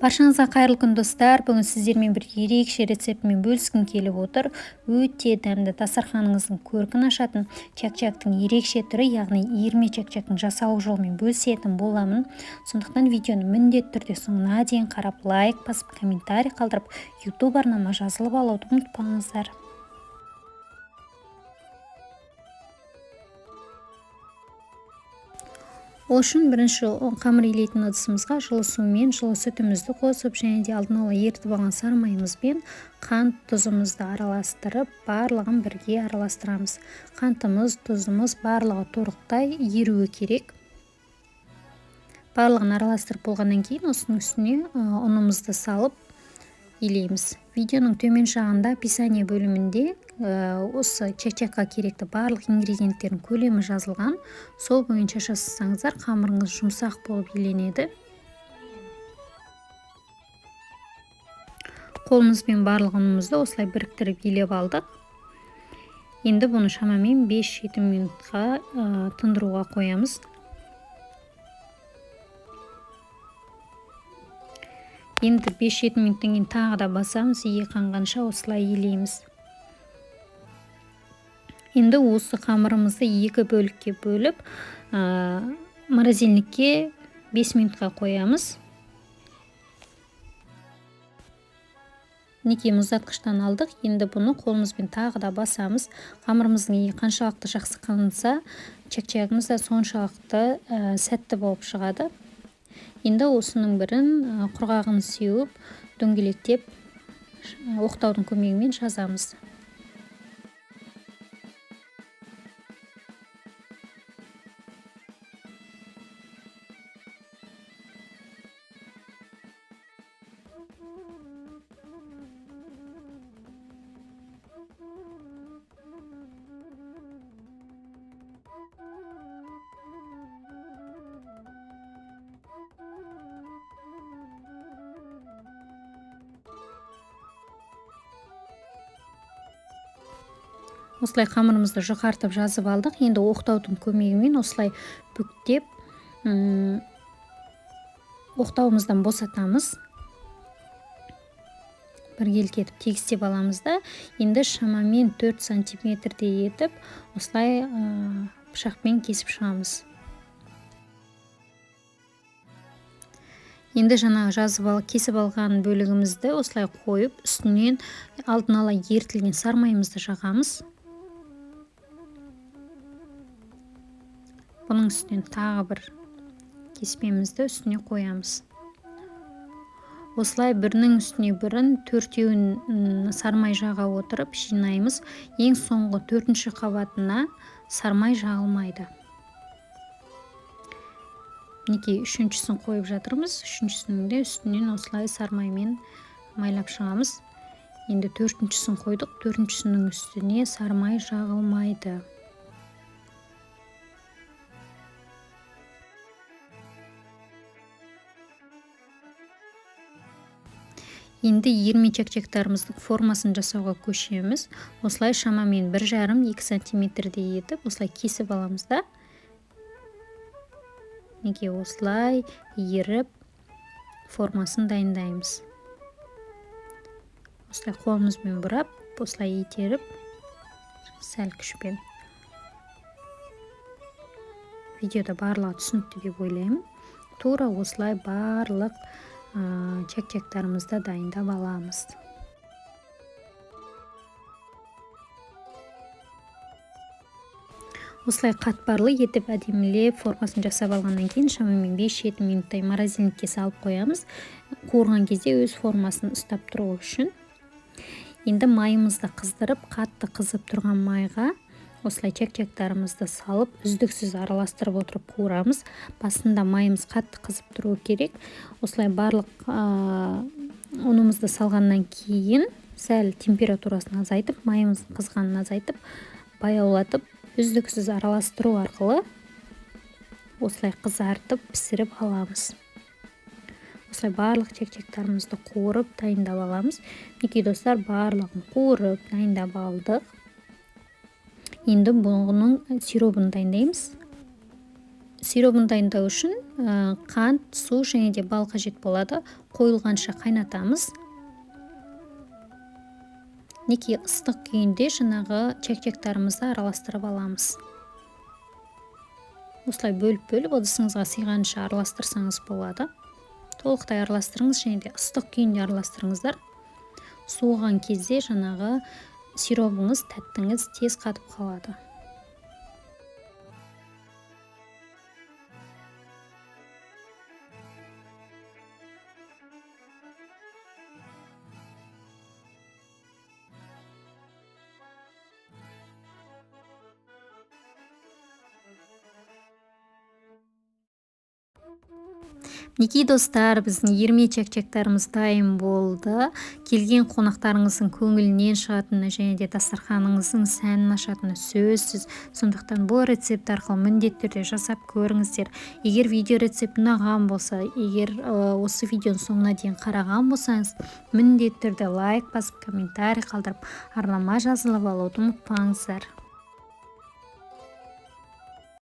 Баршаңызға қайырлы күн достар. Бүгін сіздермен бір ерекше рецептімен бөліскім келіп отыр. Өте дәмді дастарханыңыздың көркін ашатын чак-чактың ерекше түрі, яғни иірме чак-чактың жасалу жолымен бөлісетін боламын. Сондықтан видеоны міндетті түрде соңына дейін қарап, лайк басып, комментарий қалдырып, YouTube арнама жазылып алуды ұмытпаңыздар. Ол үшін бірінші қамыр илейтін ыдысымызға жылы сумен жылы сүтімізді қосып, және де алдын ала ерітіп алған сары майымызбен қант, тұзымызды араластырып, барлығын бірге араластырамыз. Қантымыз, тұзымыз барлығы торықтай еруі керек. Барлығын араластырып болғаннан кейін осының үстіне ұнымызды салып илейміз. Видеоның төмен жағында описание бөлімінде осы чак-чакқа керекті барлық ингредиенттердің көлемі жазылған. Сол бойынша жасасаңыздар, қамырыңыз жұмсақ болып иленеді. Қолымызбен барлық ұнымызды осылай біріктіріп илеп алдық. Енді бұны шамамен 5-7 минутқа тындыруға қоямыз. Енді 5-7 минуттан кейін тағы да басамыз, иі қанғанша осылай илейміз. Енді осы қамырымызды екі бөлікке бөліп, морозильникке 5 минутқа қоямыз. Мінекей мұздатқыштан алдық. Енді бұны қолымызбен тағы да басамыз. Қамырымыздың иі қаншалықты жақсы қанса, чак-чагымыз да соншалықты сәтті болып шығады. Енді осының бірін құрғағын сеуіп, дөңгелектеп, оқтаудың көмегімен жазамыз. Осылай қамырымызды жұқартып жазып алдық. Енді оқтаудың көмегімен осылай бүктеп, оқтауымыздан босатамыз. Біргелік етіп тегістеп аламыз да, енді шамамен 4 сантиметрдей етіп, осылай пышақпен кесіп шығамыз. Енді жаңағы кесіп алған бөлігімізді осылай қойып, үстінен алдын ала ерітілген сары майымызды жағамыз. Бұның үстінен тағы бір кеспемізді үстіне қоямыз. Осылай бірінің үстіне бірін, төртеуін сары май жаға отырып жинаймыз. Ең соңғы 4-ші қабатына сары май жағылмайды. Мінекей 3-шісін қойып жатырмыз. 3-шісінің де үстінен осылай сары маймен майлап шығамыз. Енді 4-шісін қойдық. 4-шісінің үстіне сары май жағылмайды. Енді иірме чак-чактарымыздың формасын жасауға көшеміз. Осылай шамамен 1,5-2 сантиметрдей етіп, осылай кесіп аламыз да. Неге осылай иіріп формасын дайындаймыз. Осылай қолымызбен бұрап, осылай итеріп, сәл күшпен. Видеода барлығы түсінікті деп ойлаймын. Тура осылай барлық чак-чактарымызды дайындап аламыз. Осылай қатпарлы етіп әдемілеп формасын жасап алғаннан кейін шамамен 5-7 минуттай морозильникке салып қоямыз. Қуырған кезде өз формасын ұстап тұру үшін. Енді майымызды қыздырып, қатты қызып тұрған майға осылай чак-чактарымызды салып, үздіксіз араластырып отырып қуырамыз. Басында майымыз қатты қызып тұру керек. Осылай барлық ұнымызды салғаннан кейін сәл температурасын азайтып, майымыздың қызғанын азайтып, баяулатып, үздіксіз араластыру арқылы осылай қызартып, пісіріп аламыз. Осылай барлық чак-чактарымызды қуырып, дайындап аламыз. Мінекей достар, барлығын қуырып, дайындап алдық. Енді бұның сиробын дайындаймыз. сиробын дайындау үшін қант, су және де бал қажет болады. Қойылғанша қайнатамыз. Неке ыстық күйінде жаңағы чәк-чәктарымызды араластырып аламыз. Осылай бөліп ыдысыңызға сыйғанша араластырсаңыз болады. Толықтай араластырыңыз және де ыстық күйінде араластырыңыздар. Суыған кезде жаңағы сиробыңыз, тәттіңіз тез қатып қалады. Неке достар, біздің ерме чәк-чәктарымыз дайын болды. Келген қонақтарыңыздың көңілінен шығатыны және де дастарханыңыздың сәнін ашатыны сөзсіз. Сондықтан бұл рецепт арқылы міндетті түрде жасап көріңіздер. Егер видео рецепт ұнаған болса, егер осы видеоның соңына дейін қараған болсаңыз, міндетті түрде лайк басып, комментарий қалдырып, арнама жазылып алуды ұмытпаңыздар.